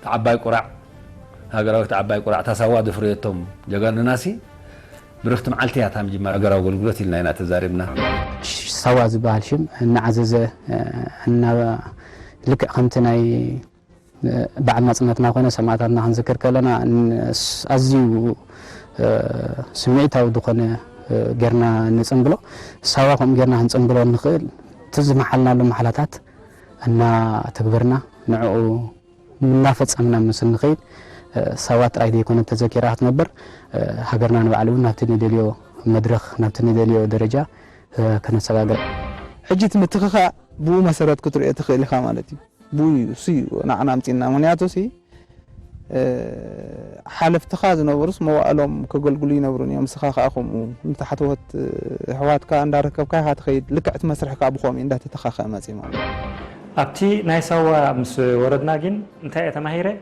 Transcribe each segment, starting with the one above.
عباي قرع هاجراوت عباي قرع تساوا دفريتهم جغان ناسي برخت معلتيات هم جما اجراو غلغلت لنا هنا تزاربنا سوا زبال شم نعززه ان لك خمتناي بعد ما صنتنا كنا سمعتنا نذكر كلنا ازيو سمعتاو دخنه غيرنا نصنبلو سواكم غيرنا نصنبلو نخيل تزمحلنا لمحلاتات ان تكبرنا نعو منافصمنا مسن نخيل سوات رايدي يكون تذكيرات نبر هاجرنا نبعلو نابتني دليو مدرخ نابتني دليو درجه كنا سغاغر حجت متخخا بو مسارات كتريه تخيل خامالتي بو سي نعنا امتينا منياتو سي حالف تخاز نورس موالهم كغلغلي ينبرون يوم سخاخاكم نتحتوت حوات كا انداركب كا هاتخيد لكعت مسرح كا بخوم اندا تتخاخا ماسي مال ابتي نايسوا مس وردنا جن انت تماهيره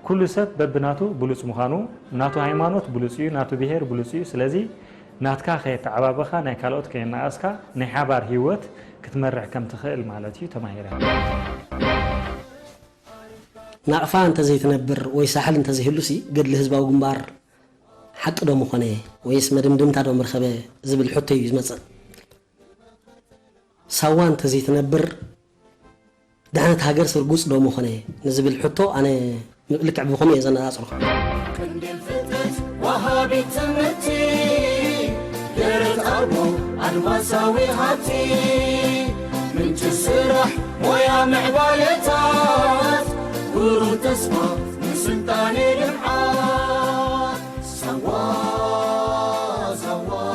كل سب ببناتو بلوص مخانو ناتو هايمانوت بلوصيو ناتو بهير بلوصيو سلازي ناتكا خيت عبابخا ناي كالوت كينا اسكا ناي حبار هيوت كتمرع كم تخيل مالتي تماهيره نعفا انت زي تنبر ويساحل انت زي هلوسي قد لهزباو جنبار حق دو مخونه ويس مدمدمتا دو مرخبه زبل حتى يزمص سوا انت زي تنبر دعنت هاجر سرغوص دو مخونه نزبل حتو انا لك عبكم يزنا اصرخ كندل فتت وهابي تمتي درت ابو المساوي هاتي من تسرح ويا معبالتات ورو تسمع من سلطاني الحال سوا سوا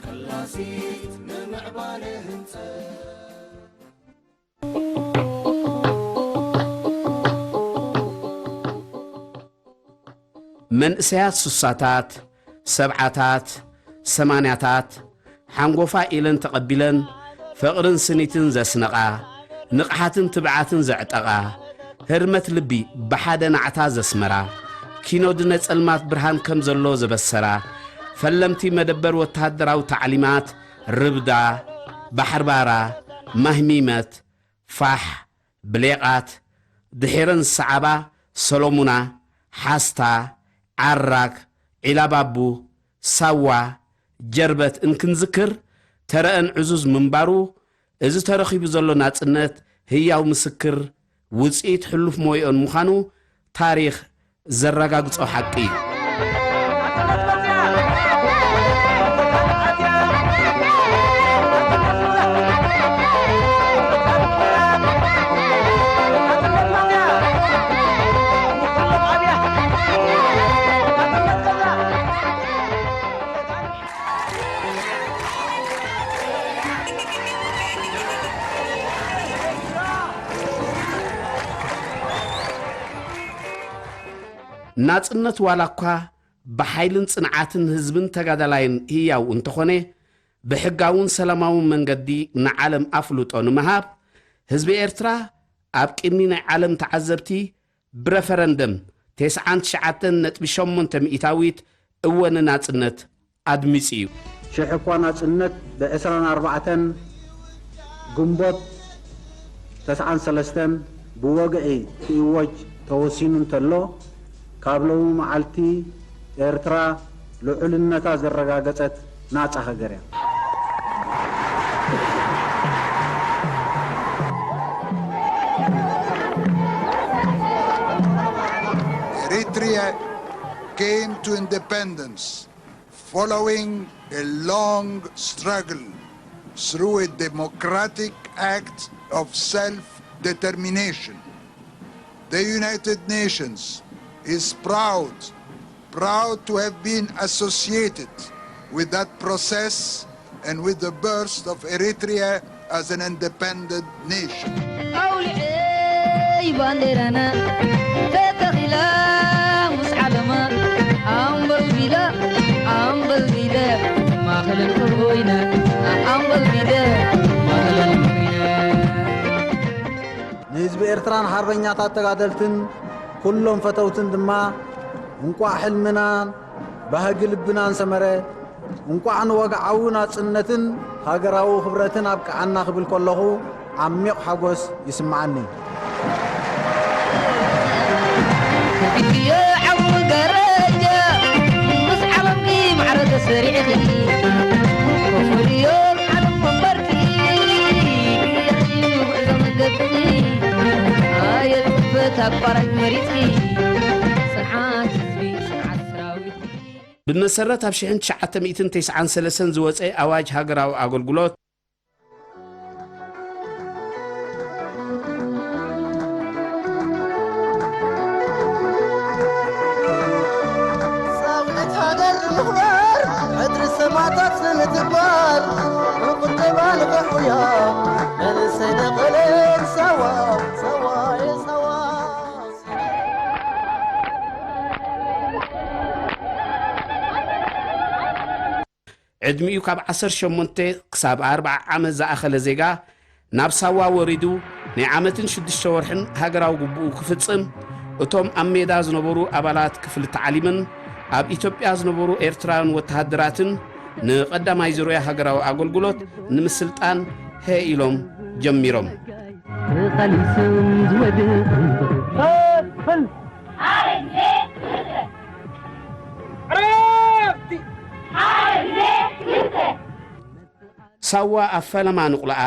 كلاسيت من معبالهم من اسيات سساتات سبعاتات سمانياتات حنغوفا إلن تقبلن فقرن سنيتن زسنقا نقحاتن تبعاتن زعتقا هرمت لبي بحادة نعتا زسمرا كينو دنت المات برهان كم زلو زبسرا فلمتي مدبر وتهدراو تعليمات ربدا بحربارا مهميمت فاح بليقات دحيرن سعبا سلومونا حاستا عراك علابابو سوا جربت انكن ذكر ترأن عزوز منبارو إذا ترخيب زلو ناتنت هياو مسكر وزئيت حلوف مويقن مخانو تاريخ زرقاقص او حقي ناتنت والاكوا بحيلن صنعاتن حزبن تغادلاين هياو انتخونه بحقاون سلاماون منغدي نعالم افلوطو نمهاب حزب ايرترا ابقني نعالم تعذبتي برفرندم 99.8 مئتاويت اون ناتنت ادميصيو شحقوا ناتنت ب24 غنبوت 93 بوغئي تيوج توسينن تلو كابلو معلتي إرترا لعلنتا زرقاقتت ناچا هجريا Eritrea came to independence following a long struggle through a democratic act of self-determination. The United Nations is proud to have been associated with that process and with the birth of Eritrea as an independent nation. نحزب إرتران حربኛታት ተጋደልትን كلهم فتوتن دما انقوا حلمنا بهج لبنان سمره انقوا عن وقعونا صنتن هاجراو خبرتن ابقى عنا خبل كلهو عميق حغوس يسمعني بالمسرات ኣብ 1993 ዝወፀ ኣዋጅ ሃገራዊ ኣገልግሎት صوت هدر مخبار عدر السماطات نتبار وقطبا القحويا أنا سيدة قليل سوا سوا يا سوا ዕድሚኡ ካብ 18 ክሳብ 40 ዓመት ዝኣኸለ ዜጋ ናብ ሳዋ ወሪዱ ናይ ዓመትን 6 ወርሕን ሃገራዊ ግቡኡ ክፍጽም እቶም ኣብ ሜዳ ዝነበሩ ኣባላት ክፍሊ ተዓሊምን ኣብ ኢትዮጵያ ዝነበሩ ኤርትራውያን ወተሃደራትን ንቐዳማይ ዙርያ ሃገራዊ ኣገልግሎት ንምስልጣን ኢሎም ጀሚሮም ሳዋ ኣብ ፈለማ ንቁልዓ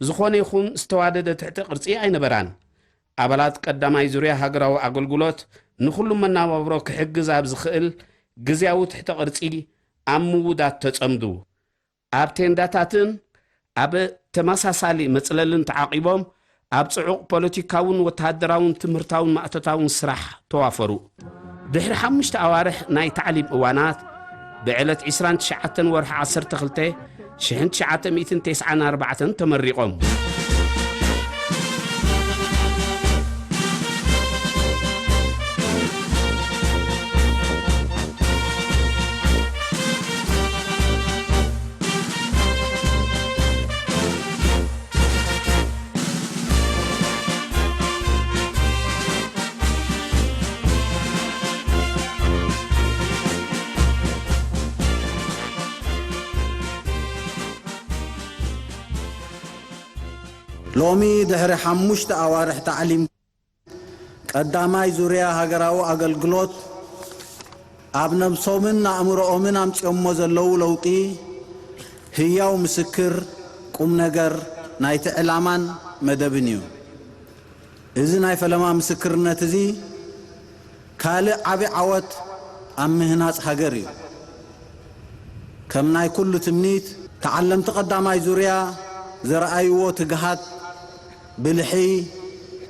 ዝኾነ ይኹን ዝተዋደደ ትሕቲ ቅርጺ ኣይነበራን ኣባላት ቀዳማይ ዙርያ ሃገራዊ ኣገልግሎት ንኹሉ መናባብሮ ክሕግዝ ኣብ ዝኽእል ግዝያዊ ትሕቲ ቅርጺ ኣብ ምውዳት ተጸምዱ ኣብ ቴንዳታትን ኣብ ተመሳሳሊ መጽለልን ተዓቂቦም ኣብ ጽዑቕ ፖለቲካውን ወተሃደራውን ትምህርታውን ማእተታውን ስራሕ ተዋፈሩ ድሕሪ 5 ኣዋርሕ ናይ ተዕሊም እዋናት ብዕለት 29 ወርሒ 12 1994 ተመሪቆም لومي دحر 5 أوارح تعليم قداماي زوريا هاغراو أغلغلوت أبنم صومن أمرؤمن أمصيوم زلو لوطي هياو مسكر قم نجر نايت إعلامان مدبنيو إذا ناي فلما مسكرنا تزي كالي عبي عوت أمهناس هاغريو كم ناي كل تمنيت تعلمت قداماي زوريا زرأيو تجهات بلحي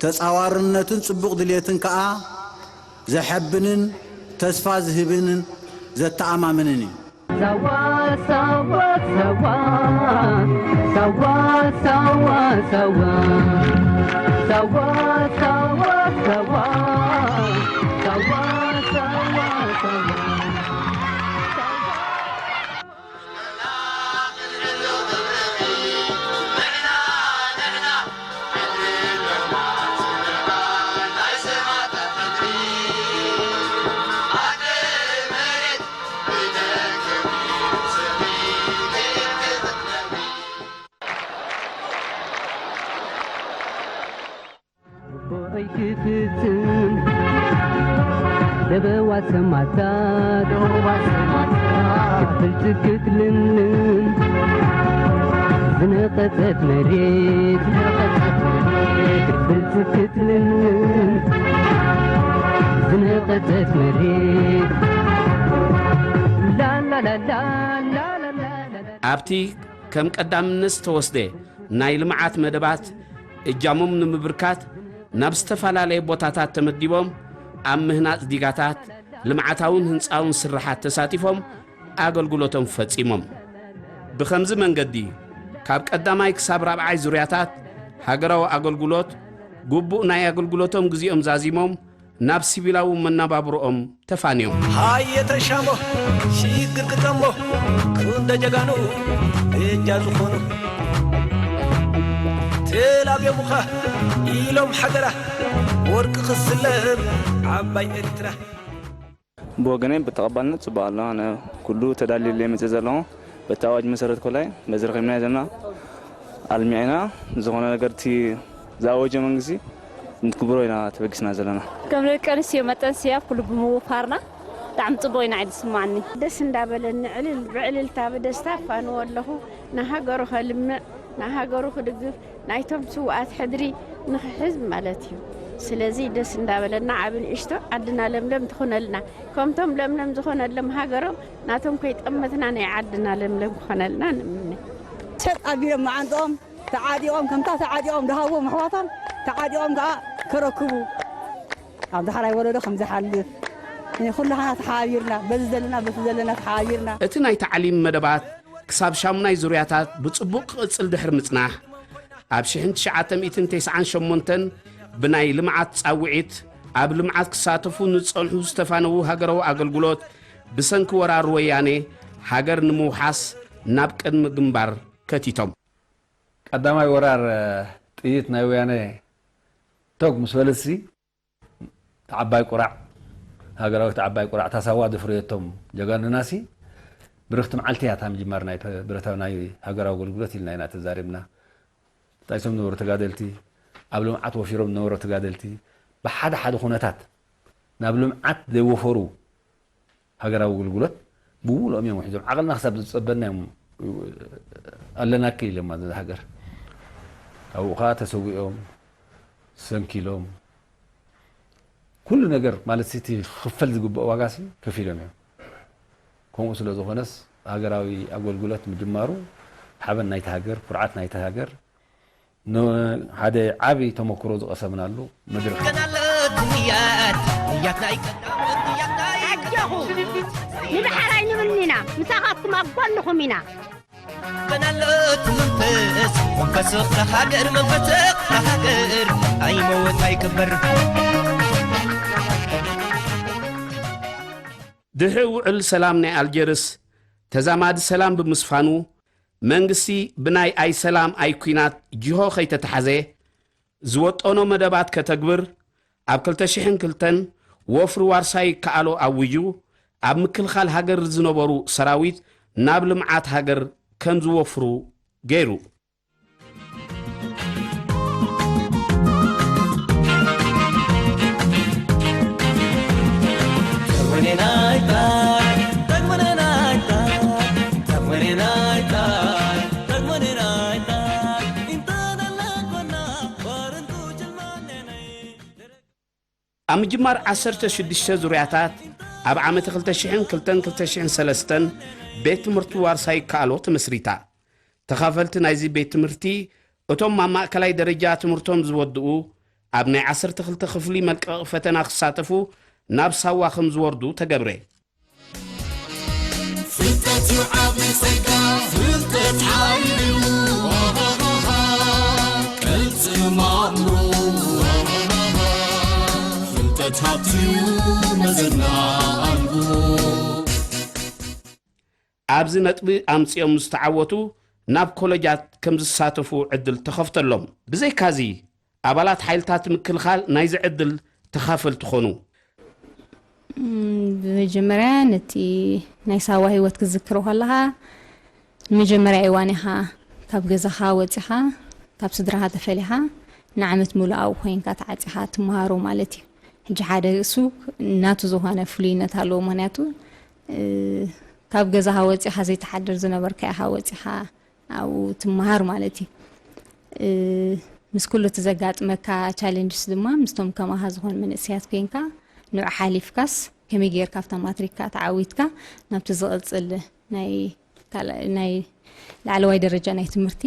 تصاورنتن صبوق دليتن كا زحبنن تسفا زهبنن زتعاممنني سوا سوا سوا سوا سوا سوا سوا سوا سوا سوا سوا سوا دبوا سماتات كفلت لنن زنقتت مريت كفلت لنن زنقتت مريت لا لا لا لا لا لا ኣብቲ ከም ቀዳምነት ተወስደ ናይ ልምዓት መደባት እጃሞም ንምብርካት ናብ ዝተፈላለዩ ቦታታት ተመዲቦም ኣብ ምህናጽ ዲጋታት ልምዓታውን ህንጻውን ስራሓት ተሳቲፎም ኣገልግሎቶም ፈጺሞም ብኸምዚ መንገዲ ካብ ቀዳማይ ክሳብ 4ይ ዙርያታት ሃገራዊ ኣገልግሎት ጉቡእ ናይ ኣገልግሎቶም ግዚኦም ዛዚሞም ናብ ሲቪላዊ መናባብሮኦም ተፋንዮም ሃየተሻሞ ሽግርግጠሞ ክንደ ጀጋኑ እጃዙ ኾኑ تلابيمخ إلهم حجرة ورك خسلم عباي إرترا بوجنين بتقبلنا تبع الله أنا كله تدلل اللي متزلون بتواج مسرت كلاي بزرق من هذا المعنا زغنا قرتي زاوج منجزي ንትግብሮ ኢና ተበጊስና ዘለና ከም ደቂ ኣንስትዮ መጠንስያ ኩሉ ብምውፋርና ብጣዕሚ ፅቡቅ ኢና ዓይድ ስማዕኒ ደስ እንዳበለኒ ዕልል ብዕልልታ ብደስታ ፋንዎ ኣለኹ ንሃገሩ ከልምዕ ንሃገሩ ክድግፍ ናይቶም ስዋኣት ሕድሪ ንክሕዝ ማለት እዩ ስለዚ ደስ እንዳበለና ዓብ ንእሽቶ ዓድና ለምለም ትኾነልና ከምቶም ለምለም ዝኾነሎም ሃገሮም ናቶም ከይጠመትና ናይ ዓድና ለምለም ክኾነልና ንምነ ሸጥ ኣቢሎም መዓንጦም ተዓዲቖም ከምታ ተዓዲቖም ድሃቦም ኣሕዋቶም ተዓዲቖም ከዓ ክረክቡ ኣብ ዳሕራይ ወለዶ ከም ዝሓልፍ ኩላና ተሓባቢርና በዚ ዘለና በቲ ዘለና ተሓባቢርና እቲ ናይ ተዓሊም መደባት ክሳብ ሻሙናይ ዙርያታት ብጽቡቕ ክቕጽል ድሕሪ ምጽናሕ ኣብ 1998 ብናይ ልምዓት ጻውዒት ኣብ ልምዓት ክሳተፉ ንጸንሑ ዝተፋነዉ ሃገራዊ ኣገልግሎት ብሰንኪ ወራር ወያኔ ሃገር ንምውሓስ ናብ ቅድሚ ግንባር ከቲቶም ቀዳማይ ወራር ጥይት ናይ ወያኔ ቶግ ምስ በለሲ ተዓባይ ቁራዕ ሃገራዊ ተዓባይ ቁራዕ ታሳዋ ድፍሬቶም ጀጋንናሲ ብርክት መዓልቲ እያ ታም ጅማር ናይ ብረታዊ ናይ ሃገራዊ ኣገልግሎት ኢልና ኢና ተዛሪብና ታይሶም ነበሩ ተጋደልቲ ኣብ ልምዓት ወፊሮም ነበሩ ተጋደልቲ ብሓደ ሓደ ኩነታት ናብ ልምዓት ዘይወፈሩ ሃገራዊ ኣገልግሎት ብሙሉኦም እዮም ሒዞም ዓቕልና ክሳብ ዝፀበና እዮም ኣለና ኢሎም ማለት ሃገር ኣብኡ ከዓ ተሰዊኦም ሰንኪሎም ኩሉ ነገር ማለት ሲቲ ክፈል ዝግብኦ ዋጋሲ ከፊሎም እዮም ከምኡ ስለ ዝኾነስ ሃገራዊ ኣገልግሎት ምጅማሩ ሓበን ናይቲ ሃገር ኩርዓት ናይቲ ሃገር ሓደ ዓብይ ተመክሮ ዝቐሰምናሉ መድረክ ኣጃኹ ንባሕራይ ንብኒና ምሳኻትኩም ኣብ ጎንኹም ኢና كنالت منفس هاجر منفس هاجر أي موت أي كبر ድሕሪ ውዕል ሰላም ናይ ኣልጀርስ ተዛማዲ ሰላም ብምስፋኑ መንግስቲ ብናይ ኣይ ሰላም ኣይ ኩናት ጅሆ ከይተተሓዘ ዝወጠኖ መደባት ከተግብር ኣብ 2002 ወፍሪ ዋርሳይ ከኣሎ ኣውዩ ኣብ ምክልኻል ሃገር ዝነበሩ ሰራዊት ናብ ልምዓት ሃገር ከም ዝወፍሩ ገይሩ ኣብ ምጅማር 16 ዙርያታት ኣብ ዓመት 2002-2003 ቤት ትምህርቲ ዋርሳይ ካሎ ተመስሪታ ተኻፈልቲ ናይዚ ቤት ትምህርቲ እቶም ኣብ ማእከላይ ደረጃ ትምህርቶም ዝወድኡ ኣብ ናይ 12 ክፍሊ መልቀቕ ፈተና ክሳተፉ ናብ ሳዋ ከም ዝወርዱ ተገብረ ፍልጠት ይዓብ ሰጋ ፍልጠት ሓይሉ ቅልጽ ማምሩ ፍልጠት ሃብትዩ መዘና ኣንጉ ኣብዚ ነጥቢ ኣምፂኦም ዝተዓወቱ ናብ ኮሌጃት ከም ዝሳተፉ ዕድል ተኸፍተሎም ብዘይካዚ ኣባላት ሓይልታት ምክልኻል ናይዚ ዕድል ተኻፈልቲ ኾኑ ብመጀመርያ ነቲ ናይ ሳዋ ህይወት ክዝክሮ ከለኻ ንመጀመርያ እዋን ኢኻ ካብ ገዛኻ ወፂኻ ካብ ስድራኻ ተፈሊኻ ንዓመት ሙሉእ ኣብኡ ኮይንካ ተዓፂኻ ትመሃሮ ማለት እዩ ሕጂ ሓደ እሱ እናቱ ዝኾነ ፍሉይነት ኣለዎ ምክንያቱ ካብ ገዛኻ ወፂኻ ዘይተሓድር ዝነበርካ ኢኻ ወፂኻ ኣብኡ ትመሃር ማለት እዩ ምስ ኩሉ ትዘጋጥመካ ቻሌንጅስ ድማ ምስቶም ከማኻ ዝኾኑ መንእስያት ኮይንካ ንዕ ሓሊፍካስ ከመይ ጌርካ ኣብታ ማትሪክካ ተዓዊትካ ናብቲ ዝቕፅል ናይ ላዕለዋይ ደረጃ ናይ ትምህርቲ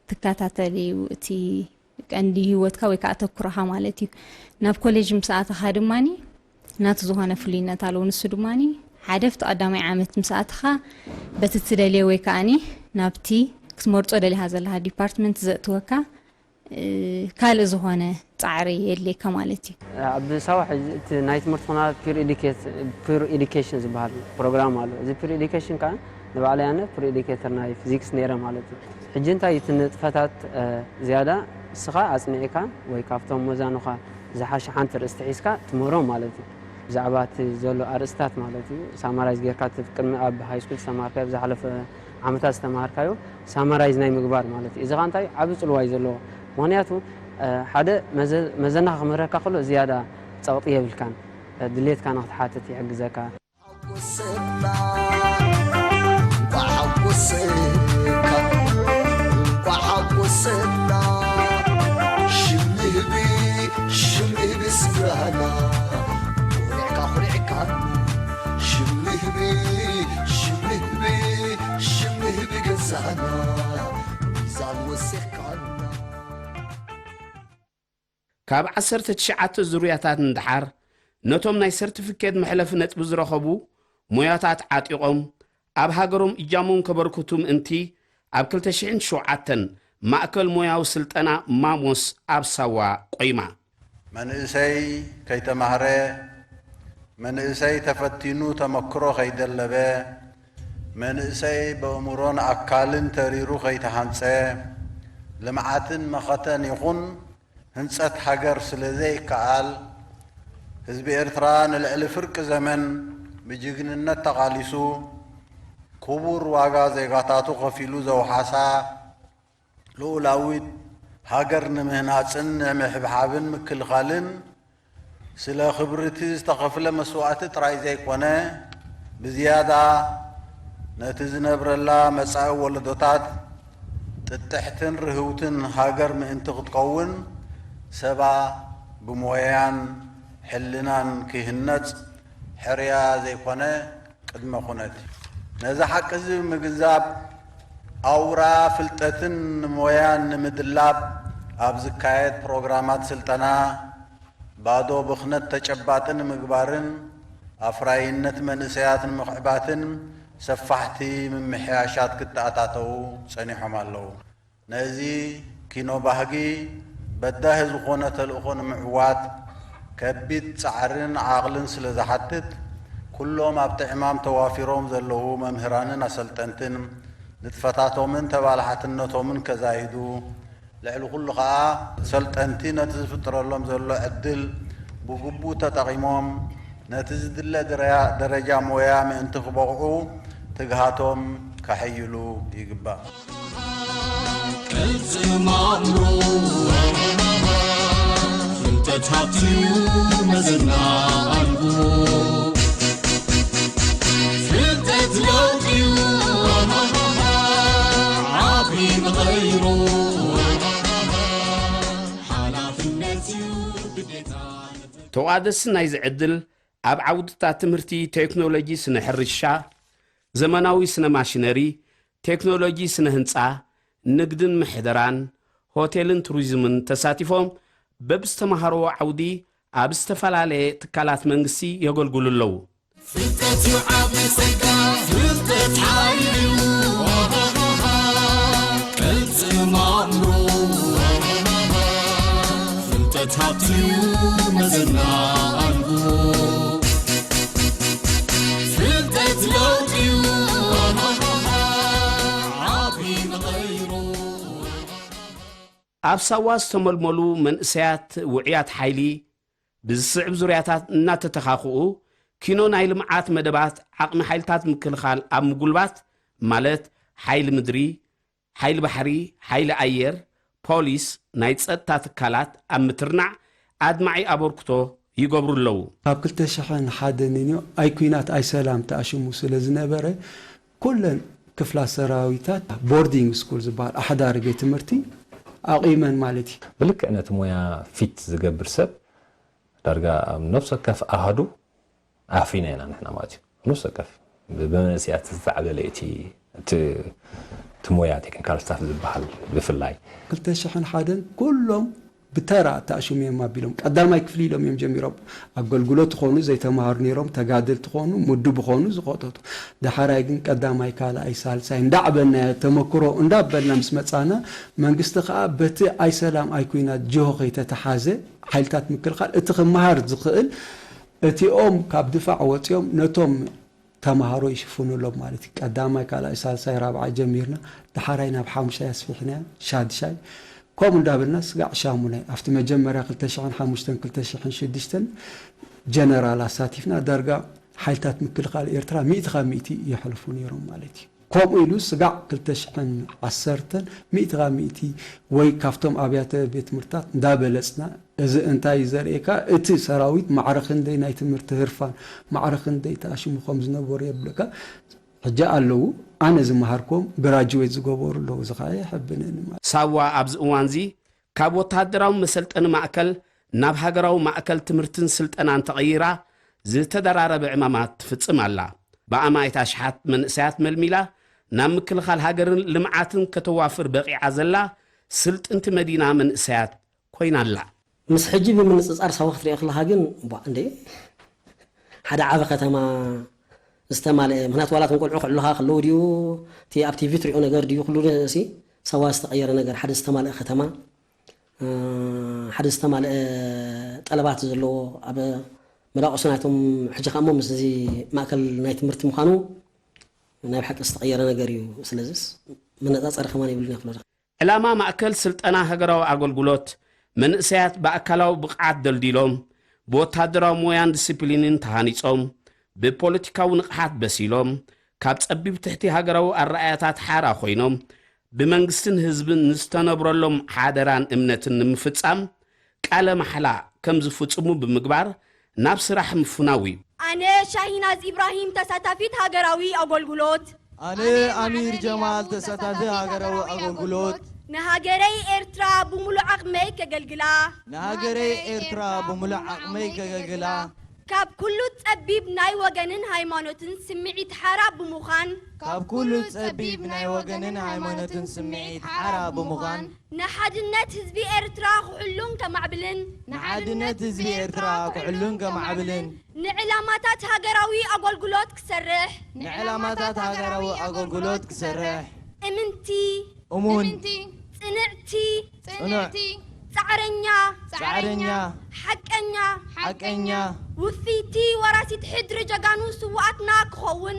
ትከታተል እዩ እቲ ቀንዲ ህይወትካ ወይ ከዓ ተኩረኻ ማለት እዩ ናብ ኮሌጅ ምስኣትኻ ድማኒ ናቱ ዝኾነ ፍሉይነት ኣለዎ ንሱ ድማኒ ሓደ ፍቲ ቀዳማይ ዓመት ምስኣትኻ በቲ ትደልየ ወይ ከዓኒ ናብቲ ክትመርፆ ደሊኻ ዘለኻ ዲፓርትመንት ዘእትወካ ካልእ ዝኾነ ጻዕሪ የድልየካ ማለት እዩ ኣብ ሳዋ እቲ ናይ ትምህርቲ ኩናት ፒር ኤዱኬሽን ዝበሃል ፕሮግራም ኣሎ እዚ ፒር ኤዱኬሽን ከዓ ንባዕለይ ኣነ ፒር ኤዱኬተር ናይ ፊዚክስ ነይረ ማለት እዩ ሕጂ እንታይ እቲ ንጥፈታት ዝያዳ እስኻ ኣፅኒዕካ ወይ ካብቶም መዛኑኻ ዝሓሸ ሓንቲ ርእስቲ ሒዝካ ትምህሮም ማለት እዩ ብዛዕባ እቲ ዘሎ ኣርእስታት ማለት እዩ ሳማራይዝ ጌርካ ቅድሚ ኣብ ሃይስኩል ዝተማሃርካዮ ብዝሓለፈ ዓመታት ዝተማሃርካዮ ሳማራይዝ ናይ ምግባር ማለት እዩ እዚ ኻ እንታይ ዓብ ፅልዋ እዩ ዘለዎ ምክንያቱ ሓደ መዘና ክምረካ ከሎ ዝያዳ ፀቕጢ የብልካን ድሌትካ ንክትሓትት ይሕግዘካ ካብ 19 ዙርያታት እንድሓር ነቶም ናይ ሰርቲፊኬት መሕለፊ ነጥቢ ዝረኸቡ ሞያታት ዓጢቖም ኣብ ሃገሮም እጃሞም ከበርክቱ ምእንቲ ኣብ 2007 ማእከል ሞያዊ ስልጠና ማሞስ ኣብ ሳዋ ቆይማ መንእሰይ ከይተማህረ መንእሰይ ተፈቲኑ ተመክሮ ከይደለበ መንእሰይ በእምሮን ኣካልን ተሪሩ ከይተሃንፀ ልምዓትን መኸተን ይኹን ህንፀት ሃገር ስለዘይከኣል ህዝቢ ኤርትራ ንልዕሊ ፍርቂ ዘመን ብጅግንነት ተቓሊሱ ክቡር ዋጋ ዜጋታቱ ከፊሉ ዘውሓሳ ልኡላዊት ሃገር ንምህናፅን ንምሕብሓብን ምክልኻልን ስለ ክብርቲ ዝተኸፍለ መስዋዕቲ ጥራይ ዘይኮነ ብዝያዳ ነቲ ዝነብረላ መጻኢ ወለዶታት ጥጥሕትን ርህውትን ሃገር ምእንቲ ክትከውን ሰባ ብሞያን ሕልናን ክህነፅ ሕርያ ዘይኮነ ቅድመ ኩነት ነዚ ሓቂ እዚ ምግዛብ ኣውራ ፍልጠትን ሞያን ንምድላብ ኣብ ዝካየድ ፕሮግራማት ስልጠና ባዶ ብኽነት ተጨባጥን ምግባርን ኣፍራይነት መንእሰያትን ምኽዕባትን ሰፋሕቲ ምምሕያሻት ክተኣታተው ጸኒሖም ኣለዉ ነዚ ኪኖ ባህጊ በዳህ ዝኾነ ተልእኾ ንምዕዋት ከቢድ ጻዕርን ዓቕልን ስለ ዝሓትት ኩሎም ኣብቲ ዕማም ተዋፊሮም ዘለዉ መምህራንን ኣሰልጠንትን ንጥፈታቶምን ተባልሓትነቶምን ከዛይዱ ልዕሊ ኩሉ ከዓ ሰልጠንቲ ነቲ ዝፍጥረሎም ዘሎ ዕድል ብግቡእ ተጠቒሞም ነቲ ዝድለ ደረጃ ሞያ ምእንቲ ክበቕዑ ትግሃቶም ከሕይሉ ይግባእ ቅልጽማምሮ ፍልጠት ሃብትዩ መዘና ኣልቦ ፍልጠት ለውጥዩ ዓብዪ መቐይሮ ሓላፍነትዩ ግዴታ ተዋደስ ናይ ዝዕድል ኣብ ዓውድታት ትምህርቲ ቴክኖሎጂ ስነ ሕርሻ ዘመናዊ ስነ ማሽነሪ ቴክኖሎጂ ስነ ህንፃ ንግድን ምሕደራን ሆቴልን ቱሪዝምን ተሳቲፎም በብዝተመሃሮ ዓውዲ ኣብ ዝተፈላለየ ትካላት መንግስቲ የገልግሉ ኣለዉ ፍልጠት ዩ ዓብዪ ጸጋ ፍልጠት ሓይልዩ ቅልጽማምሮ ፍልጠት ሃብትዩ መዘና ኣልቦ ፍልጠት ለውጥዩ ዓብዪ መቐይሮ ኣብ ሳዋ ዝተመልመሉ መንእሰያት ውዕያት ሓይሊ ብዝስዕብ ዙርያታት እናተተኻኽኡ ኪኖ ናይ ልምዓት መደባት ዓቕሚ ሓይልታት ምክልኻል ኣብ ምጉልባት ማለት ሓይሊ ምድሪ ሓይሊ ባሕሪ ሓይሊ ኣየር ፖሊስ ናይ ጸጥታ ትካላት ኣብ ምትርናዕ ኣድማዒ ኣበርክቶ ይገብሩ ኣለዉ ኣብ 2001 ንዮ ኣይ ኩናት ኣይ ሰላም ተኣሽሙ ስለ ዝነበረ ኩለን ክፍላት ሰራዊታት ቦርዲንግ ስኩል ዝበሃል ኣሕዳሪ ቤት ትምህርቲ ኣቂመን ማለት እዩ ብልክዕ ነቲ ሞያ ፊት ዝገብር ሰብ ዳርጋ ኣብ ነፍሲ ወከፍ ኣሃዱ ኣፊና ኢና ንሕና ማለት እዩ ነፍሲ ወከፍ ብመንእሰያት ዝተዓገለ እቲ ሞያ ቴክኒካል ስታፍ ዝበሃል ብፍላይ 2001 ኩሎም ብተራ ተኣሽሙ እዮም ኣቢሎም ቀዳማይ ክፍሊ ኢሎም እዮም ጀሚሮም ኣገልግሎት ዝኾኑ ዘይተማሃሩ ነይሮም ተጋደልቲ ዝኾኑ ምድብ ዝኾኑ ዝቆጠቱ ዳሕራይ ግን ቀዳማይ ካልኣይ ሳልሳይ እንዳዕበልና ተመክሮ እንዳበልና ምስ መፃና መንግስቲ ከዓ በቲ ኣይ ሰላም ኣይ ኩናት ጅሆ ከይተተሓዘ ሓይልታት ምክልኻል እቲ ክመሃር ዝኽእል እቲኦም ካብ ድፋዕ ወፂኦም ነቶም ተማሃሮ ይሽፍኑሎም ማለት እዩ ቀዳማይ ካልኣይ ሳልሳይ ራብዓይ ጀሚርና ዳሕራይ ናብ ሓሙሻይ ኣስፊሕና ሻድሻይ كم دابلنا سقع شاموني أفتي مجمرة 2005 2006 جنرال ساتيفنا درجة حالتات مكل قال إيرترا 100 يحلفون يوم مالتي ከምኡ ኢሉ ስጋዕ 2010 100 ወይ ካብቶም ኣብያተ ቤት ትምህርትታት እንዳበለፅና እዚ እንታይ ዘርእየካ እቲ ሰራዊት ማዕረኽ እንደይ ናይ ትምህርቲ ህርፋን ማዕረኽ እንደይ ተኣሽሙ ከም ዝነበሩ የብለካ ሕጂ ኣለዉ ኣነ ዝመሃርኮም ግራጁዌት ዝገበሩ ኣለዉ እዚ ከዓ ይሕብንን ሳዋ ኣብዚ እዋን እዚ ካብ ወታደራዊ መሰልጠኒ ማእከል ናብ ሃገራዊ ማእከል ትምህርትን ስልጠናን ተቐይራ ዝተደራረበ ዕማማት ትፍጽም ኣላ ብኣማይታ ሽሓት መንእሰያት መልሚላ ናብ ምክልኻል ሃገርን ልምዓትን ከተዋፍር በቂዓ ዘላ ስልጥንቲ መዲና መንእሰያት ኮይና ኣላ ምስ ሕጂ ብምንፅፃር ሳዋ ክትሪኦ ከለካ ግን እንዴ ሓደ ዓበ ከተማ ዝተማልአ ምክንያቱ ዋላ ክንቆልዑ ከለካ ከለዉ ድዩ እቲ ኣብ ቲቪ ትሪኦ ነገር ድዩ ኩሉ ሲ ሳዋ ዝተቐየረ ነገር ሓደ ዝተማልአ ከተማ ሓደ ዝተማልአ ጠለባት ዘለዎ ኣብ መዳቆሱ ናይቶም ሕጂ ከዓ ምስ እዚ ማእከል ናይ ትምህርቲ ምዃኑ ናይ ብሓቂ ዝተቐየረ ነገር እዩ ስለዚ መነፃፀሪ ከማን ይብሉን ይኽእሉ ዕላማ ማእከል ስልጠና ሃገራዊ ኣገልግሎት መንእሰያት ብኣካላዊ ብቕዓት ደልዲሎም ብወታደራዊ ሞያን ዲስፕሊንን ተሃኒፆም ብፖለቲካዊ ንቕሓት በሲሎም ካብ ፀቢብ ትሕቲ ሃገራዊ ኣረኣያታት ሓራ ኮይኖም ብመንግስትን ህዝብን ንዝተነብረሎም ሓደራን እምነትን ንምፍጻም ቃለ ማሕላ ከም ዝፍጽሙ ብምግባር ናብ ስራሕ ምፍናው እዩ ኣነ ሻሂናዝ ኢብራሂም ተሳታፊት ሃገራዊ ኣገልግሎት ኣነ ኣሚር ጀማል ተሳታፊ ሃገራዊ ኣገልግሎት ንሃገረይ ኤርትራ ብሙሉእ ዓቕመይ ከገልግላ ንሃገረይ ኤርትራ ብሙሉእ ዓቕመይ ከገልግላ ካብ ኩሉ ፀቢብ ናይ ወገንን ሃይማኖትን ስምዒት ሓራ ብምዃን ካብ ኩሉ ፀቢብ ናይ ወገንን ሃይማኖትን ስምዒት ሓራ ብምዃን ንሓድነት ህዝቢ ኤርትራ ክሕሉን ከማዕብልን ንሓድነት ህዝቢ ኤርትራ ክሕሉን ከማዕብልን ንዕላማታት ሃገራዊ ኣገልግሎት ክሰርሕ ንዕላማታት ሃገራዊ ኣገልግሎት ክሰርሕ እምንቲ እሙን ጽንዕቲ ጻዕረኛ ሓቀኛ ውፊቲ ወራሲት ሕድሪ ጀጋኑ ስዋኣትና ክኸውን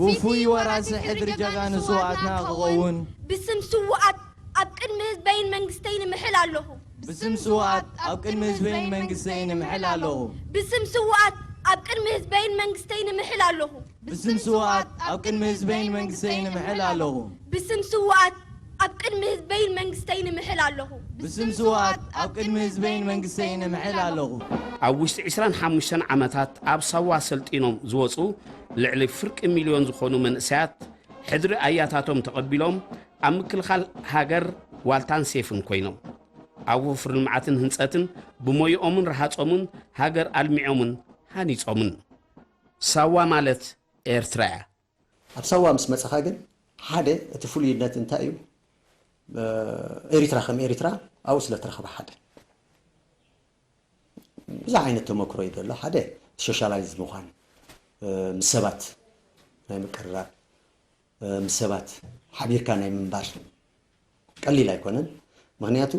ውፉይ ወራሲ ሕድሪ ጀጋኑ ስዋኣትና ክኸውን ብስም ስዋኣት ኣብ ቅድሚ ህዝበይን መንግስተይ ንምሕል ኣለኹ ብስም ስዋኣት ኣብ ቅድሚ ህዝበይን መንግስተይ ንምሕል ኣለኹ ብስም ስዋኣት ኣብ ቅድሚ ህዝበይን መንግስተይ ንምሕል ኣለኹ ብስም ስዋኣት ኣብ ቅድሚ ህዝበይን መንግስተይ ንምሕል ኣለኹ ብስም ስዋኣት ኣብ ቅድሚ ህዝበይን መንግስተይ ንምሕል ኣለኹ ብስም ስዋኣት ኣብ ቅድሚ ህዝበይን መንግስተይ ንምሕል ኣለኹ ኣብ ውሽጢ 25 ዓመታት ኣብ ሳዋ ሰልጢኖም ዝወፁ ልዕሊ ፍርቂ ሚልዮን ዝኾኑ መንእሰያት ሕድሪ ኣያታቶም ተቐቢሎም ኣብ ምክልኻል ሃገር ዋልታን ሴፍን ኮይኖም ኣብ ወፍሪ ልምዓትን ህንፀትን ብሞይኦምን ረሃፆምን ሃገር ኣልሚዖምን ሃኒፆምን ሳዋ ማለት ኤርትራ እያ ኣብ ሳዋ ምስ መፅኻ ግን ሓደ እቲ ፍሉይነት እንታይ እዩ ኤሪትራ ከም ኤሪትራ ኣብኡ ስለ ትረኸበ ሓደ ብዙ ዓይነት ተመክሮ እዩ ዘሎ ሓደ ሶሻላይዝ ምዃን ምስ ሰባት ናይ ምቅርራብ ምስ ሰባት ሓቢርካ ናይ ምንባር ቀሊል ኣይኮነን ምክንያቱ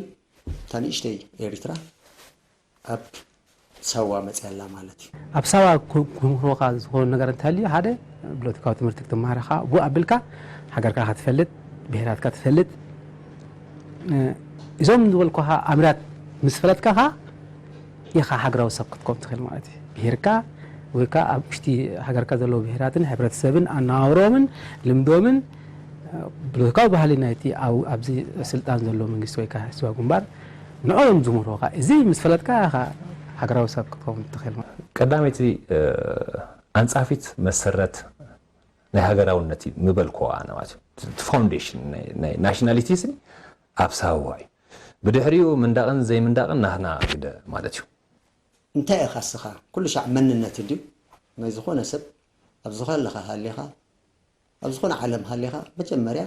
እታ ንእሽተይ ኤሪትራ ኣብ ሳዋ መፅያላ ማለት እዩ ኣብ ሳዋ ክምክሮካ ዝኾኑ ነገር እንተሃልዩ ሓደ ፖለቲካዊ ትምህርቲ ክትመሃር ኢኻ ብኡ ኣቢልካ ሃገርካ ክትፈልጥ ብሄራትካ ትፈልጥ እዞም ዝበልኩኻ ኣምራት ምስ ፈለጥካ ኢኻ ሃገራዊ ሰብ ክትኮን ትኽእል ማለት እዩ ብሄርካ ወይ ከዓ ኣብ ውሽጢ ሃገርካ ዘለዉ ብሄራትን ሕብረተሰብን ኣነባብሮምን ልምዶምን ፖለቲካዊ ባህሊ ናይቲ ኣብዚ ስልጣን ዘሎ መንግስቲ ወይ ከዓ ህዝባዊ ግንባር ንዕኦም ዝምርዎኻ እዚ ምስ ፈለጥካ ኢኻ ሃገራዊ ሰብ ክትኮን ትኽእል ማለት እዩ ቀዳመይቲ ኣንጻፊት መሰረት ናይ ሃገራውነት ምበልክዎ ኣነ ማለት እዩ ፋውንዴሽን ናይ ናሽናሊቲስ ኣብ ሳዋ እዩ ብድሕሪኡ ምንዳቕን ዘይምንዳቕን ናህና ግደ ማለት እዩ እንታይ ኢኻ እስኻ ኩሉ ሻዕ መንነት ድዩ ናይ ዝኾነ ሰብ ኣብ ዝኾነለኻ ሃሌኻ ኣብ ዝኾነ ዓለም ሃሌኻ መጀመርያ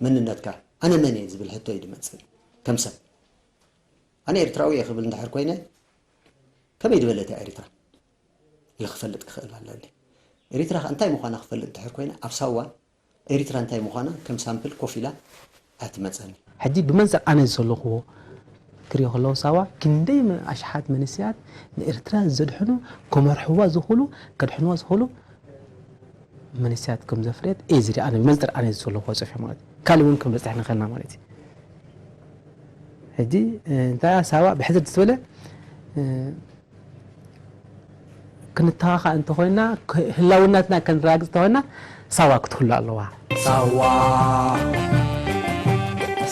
መንነትካ ኣነ መን እየ ዝብል ሕቶ እዩ ድመፅእ ከም ሰብ ኣነ ኤርትራዊ እየ ክብል እንድሕር ኮይነ ከመይ ድበለት እያ ኤሪትራ ኢለ ክፈልጥ ክኽእል ኣለኒ ኤሪትራ እንታይ ምዃና ክፈልጥ እንድሕር ኮይነ ኣብ ሳዋ ኤሪትራ እንታይ ምዃና ከም ሳምፕል ኮፍ ኢላ ኣትመፀኒ ሕጂ ብመንፅር ኣነ ዘለኽዎ ክሪኦ ከለዉ ሳዋ ክንደይ ኣሽሓት መንእሰያት ንኤርትራ ዘድሕኑ ከመርሕዋ ዝኽእሉ ከድሕንዋ ዝኽእሉ መንእሰያት ከም ዘፍርየት እየ ዝሪአ ኣነ ብመንፅር ኣነ ዘለኽዎ ፅሑፍ ማለት እዩ ካልእ እውን ከም በፅሕ ንኽእልና ማለት እዩ ሕጂ እንታይ ሳዋ ብሕዝር ዝተበለ ክንተኻኻ እንተ ኮይና ህላውነትና ክንራግፅ ተኾይና ሳዋ ክትህሉ ኣለዋ ሳዋ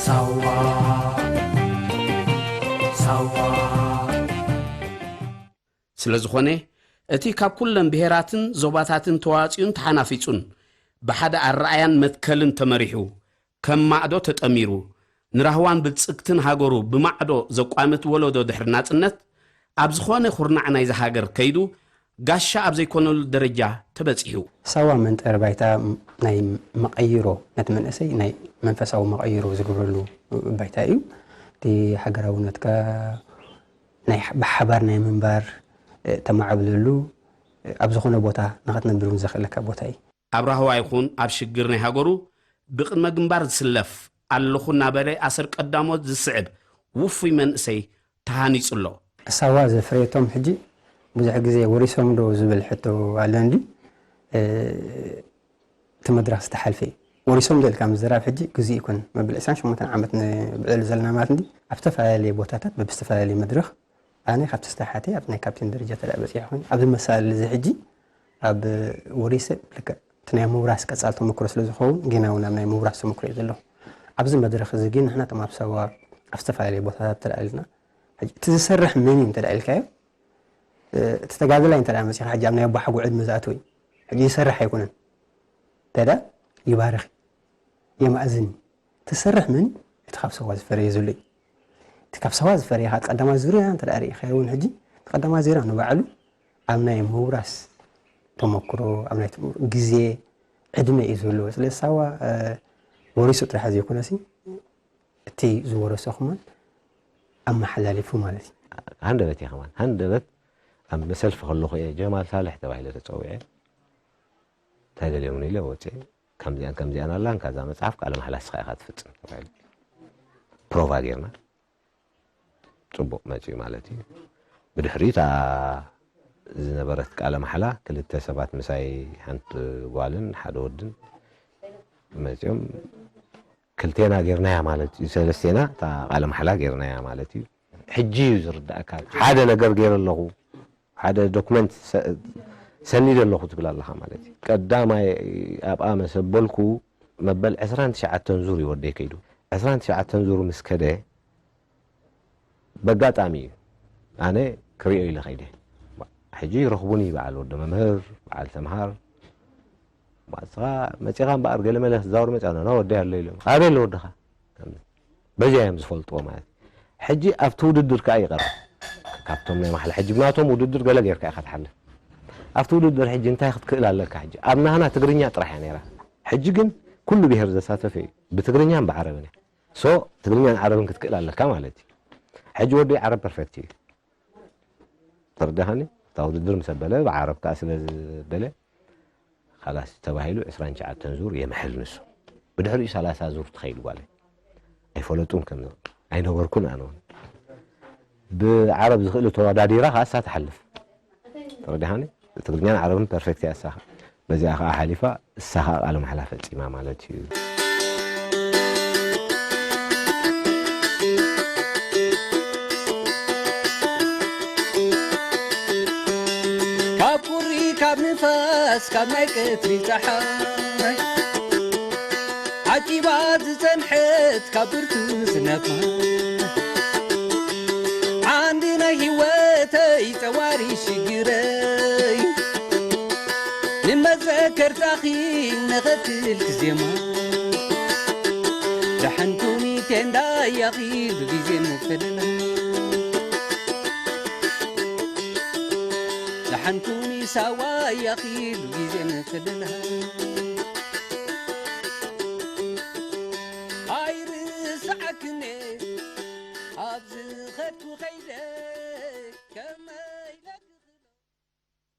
ሳዋ ሳዋ ስለዝኾነ እቲ ካብ ኩለን ብሄራትን ዞባታትን ተዋፂኡን ተሓናፊጹን ብሓደ ኣረኣያን መትከልን ተመሪሑ ከም ማዕዶ ተጠሚሩ ንራህዋን ብልጽግትን ሃገሩ ብማዕዶ ዘቋመት ወለዶ ድሕሪ ናጽነት ኣብ ዝኾነ ኩርናዕ ናይ ዝሃገር ከይዱ ጋሻ ኣብ ዘይኮነሉ ደረጃ ተበፂሑ ሳዋ መንጠር ባይታ ናይ መቐይሮ ነቲ መንእሰይ ናይ መንፈሳዊ መቐይሮ ዝግብረሉ ባይታ እዩ እቲ ሃገራውነትካ ናይ ብሓባር ናይ ምንባር ተማዕብለሉ ኣብ ዝኾነ ቦታ ንኽትነብር ዘኽእለካ ቦታ እዩ ኣብ ራህዋ ይኹን ኣብ ሽግር ናይ ሃገሩ ብቕድመ ግንባር ዝስለፍ ኣለኹ እናበለ ኣስር ቀዳሞት ዝስዕብ ውፉይ መንእሰይ ተሃኒጹ ኣሎ ሳዋ ዘፍረየቶም ሕጂ ብዙሕ ግዜ ወሪሶም ዶ ዝብል ሕቶ ኣለ እንዲ እቲ መድረኽ ዝተሓልፈ ወሪሶም ዘልካ ምዝራብ ሕጂ ግዜ ይኩን መበል 28 ዓመት ንብዕል ዘለና ማለት እንዲ ኣብ ዝተፈላለየ ቦታታት ብዝተፈላለየ መድረኽ ኣነ ካብቲ ዝተሓተ ኣብ ናይ ካፕቴን ደረጃ ተዳበፂሕ ኮይኑ ኣብዚ መሳሊ እዚ ሕጂ ኣብ ወሪሰ ልክዕ እቲ ናይ ምውራስ ቀጻሊ ተመክሮ ስለ ዝኸውን ግና እውን ኣብ ናይ ምውራስ ተመክሮ እዩ ዘለኹ ኣብዚ መድረኽ እዚ ግን ንሕና ቶም ኣብ ሳዋ ኣብ ዝተፈላለየ ቦታታት ተዳኢልና ሕጂ እቲ ዝሰርሕ ምን እዩ እንተዳኢልካዮ እቲ ተጋድላይ እንተ ደኣ መፂኻ ሕጂ ኣብ ናይ ኣቦሓ ጉዕድ መዛእተው እዩ ሕጂ ይሰርሕ ኣይኮነን ተዳ ይባርኽ የማእዝን ትሰርሕ ምን እቲ ካብ ሰዋ ዝፈረየ ዘሎ እዩ እቲ ካብ ሰዋ ዝፈረየኻ ቀዳማ ዙርያ እንተ ደኣ ርኢኻዮ እውን ሕጂ ቀዳማ ዙርያ ንባዕሉ ኣብ ናይ ምውራስ ተመክሮ ኣብ ናይ ግዜ ዕድመ እዩ ዘለዎ ስለዚ ሳዋ ወሪሱ ጥራሕ ዘይኮነሲ እቲ ዝወረሶ ኹማን ኣመሓላሊፉ ማለት እዩ ሃንደበት እየ ኸማን ሃንደበት ኣብ መሰልፊ ከለኹ እየ ጀማል ሳልሕ ተባሂለ ተፀዊዐ ተደልዮም ኢለ ወፅአ ከምዚኣን ኣላን ካዛ መፅሓፍ ቃለ ማሕላ ስኻ ኢኻ ትፍፅም ተባሂሉ ፕሮቫ ጌርና ፅቡቕ መፅኡ ማለት እዩ ብድሕሪት ዝነበረት ቃለ ማሕላ ክልተ ሰባት ምሳይ ሓንቲ ጓልን ሓደ ወድን መፅኦም ክልቴና ጌርናያ ማለት እዩ ሰለስቴና እታ ቃለ ማሕላ ጌርናያ ማለት እዩ ሕጂ እዩ ዝርዳእካ ሓደ ነገር ገይረ ኣለኹ ሓደ ዶክመንት ሰኒድ ኣለኹ ትብል ኣለኻ ማለት እዩ ቀዳማይ ኣብኣ መሰበልኩ መበል 29 ዙር ይወደይ ከይዱ 29 ዙር ምስ ከደ በጋጣሚ እዩ ኣነ ክሪኦ ኢለ ኸይደ ሕጂ ይረኽቡኒ በዓል ወደ መምህር በዓል ተምሃር ባስኻ መፂኻ እምበኣር ገለ መለ ክዛወሩ መፅና ና ወደይ ኣሎ ኢሎም ኣበይ ኣሎ ወድኻ በዚያ እዮም ዝፈልጥዎ ማለት ሕጂ ኣብቲ ውድድር ከዓ ይቐርብ ካብቶም ናይ ማሕላ ሕጂ ብናቶም ውድድር ገለ ጌርካ ኢኻ ትሓልፍ ኣብቲ ውድድር ሕጂ እንታይ ክትክእል ኣለካ ሕጂ ኣብ ናህና ትግርኛ ጥራሕ እያ ነይራ ሕጂ ግን ኩሉ ብሄር ዘሳተፈ እዩ ብትግርኛን ብዓረብን እያ ሶ ትግርኛን ዓረብን ክትክእል ኣለካ ማለት እዩ ሕጂ ወደይ ዓረብ ፐርፌክት እዩ ተረዳኸኒ እታ ውድድር ምሰበለ ብዓረብ ከዓ ስለ ዝበለ خلاص ተባሂሉ 29 ዙር የምሕል ንሱ ብድሕሪኡ 30 ዙር ትኸይድ ጓለ ኣይፈለጡን ከም ኣይነበርኩን ኣነ ብዓረብ ዝኽእሉ ተወዳዲራ ካሳ ትሓልፍ ተረዳኸኒ ትግርኛን ዓረብን ፐርፌክት እያ እሳኻ በዚኣ ከዓ ሓሊፋ እሳኻ ቃለ ማሕላ ፈፂማ ማለት እዩ ካብ ንፋስ ካብ ናይ ቀትሪ ፀሓይ ዓጂባ ዝፀንሐት ካብ ብርቱ ዝነብ ዓንዲ ናይ ህይወተይ ፀዋሪ ሽግረይ ንመዘከርታኺ ነኸትል ክዜማ ዳሓንኩኒ ቴንዳ ያኺል ብግዜ ንፈለና ዳሓንኩኒ ሳዋ ያኺል ብግዜ ንፈለና ኣይርስዓክነ ኣብዚ ኸድኩ ኸይደ ከመ